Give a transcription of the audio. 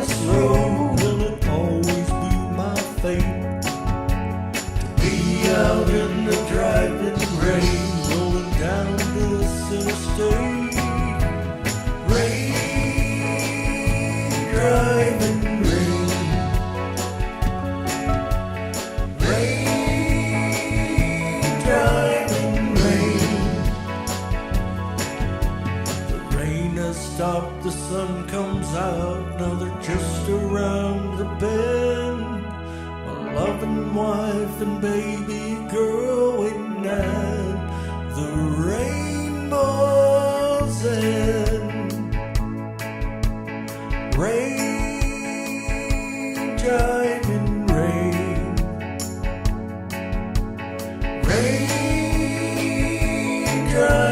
this road, will it always be my fate to be out in the driving rain, rolling down this interstate? Rain, driving rain, rain, driving rain. The rain has stopped, the sun comes out, now they're just around the bend. My loving wife and baby girl waiting at the rainbow's end. Rain, driving rain, rain, driving